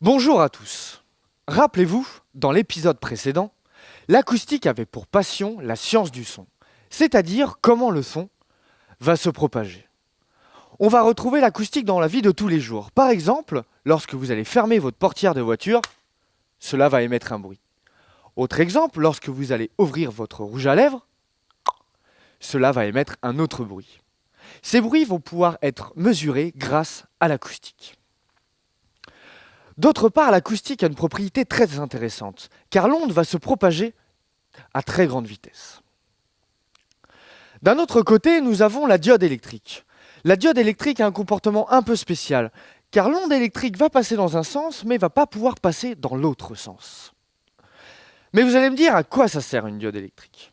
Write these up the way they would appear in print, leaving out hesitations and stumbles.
Bonjour à tous. Rappelez-vous, dans l'épisode précédent, l'acoustique avait pour passion la science du son, c'est-à-dire comment le son va se propager. On va retrouver l'acoustique dans la vie de tous les jours. Par exemple, lorsque vous allez fermer votre portière de voiture, cela va émettre un bruit. Autre exemple, lorsque vous allez ouvrir votre rouge à lèvres, cela va émettre un autre bruit. Ces bruits vont pouvoir être mesurés grâce à l'acoustique. D'autre part, l'acoustique a une propriété très intéressante, car l'onde va se propager à très grande vitesse. D'un autre côté, nous avons la diode électrique. La diode électrique a un comportement un peu spécial, car l'onde électrique va passer dans un sens, mais ne va pas pouvoir passer dans l'autre sens. Mais vous allez me dire à quoi ça sert une diode électrique?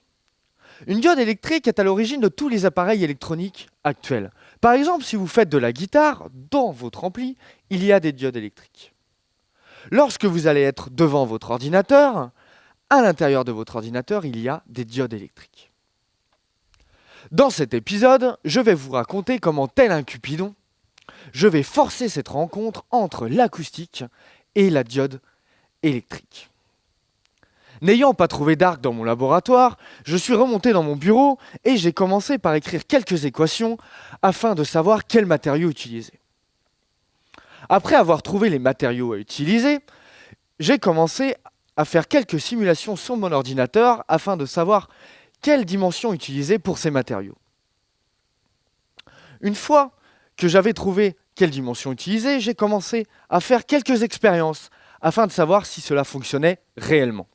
Une diode électrique est à l'origine de tous les appareils électroniques actuels. Par exemple, si vous faites de la guitare, dans votre ampli, il y a des diodes électriques. Lorsque vous allez être devant votre ordinateur, à l'intérieur de votre ordinateur, il y a des diodes électriques. Dans cet épisode, je vais vous raconter comment, tel un Cupidon, je vais forcer cette rencontre entre l'acoustique et la diode électrique. N'ayant pas trouvé d'arc dans mon laboratoire, je suis remonté dans mon bureau et j'ai commencé par écrire quelques équations afin de savoir quel matériau utiliser. Après avoir trouvé les matériaux à utiliser, j'ai commencé à faire quelques simulations sur mon ordinateur afin de savoir quelle dimension utiliser pour ces matériaux. Une fois que j'avais trouvé quelle dimension utiliser, j'ai commencé à faire quelques expériences afin de savoir si cela fonctionnait réellement.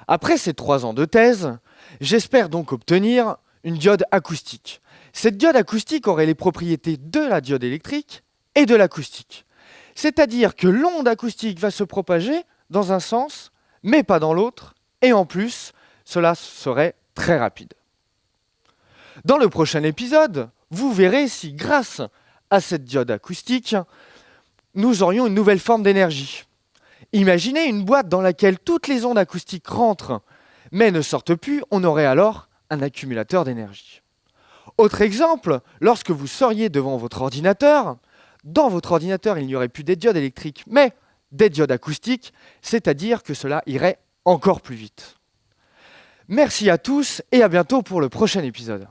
Après ces 3 ans de thèse, j'espère donc obtenir une diode acoustique. Cette diode acoustique aurait les propriétés de la diode électrique et de l'acoustique. C'est-à-dire que l'onde acoustique va se propager dans un sens, mais pas dans l'autre, et en plus, cela serait très rapide. Dans le prochain épisode, vous verrez si grâce à cette diode acoustique, nous aurions une nouvelle forme d'énergie. Imaginez une boîte dans laquelle toutes les ondes acoustiques rentrent, mais ne sortent plus, on aurait alors un accumulateur d'énergie. Autre exemple, lorsque vous seriez devant votre ordinateur, dans votre ordinateur, il n'y aurait plus des diodes électriques, mais des diodes acoustiques, c'est-à-dire que cela irait encore plus vite. Merci à tous et à bientôt pour le prochain épisode.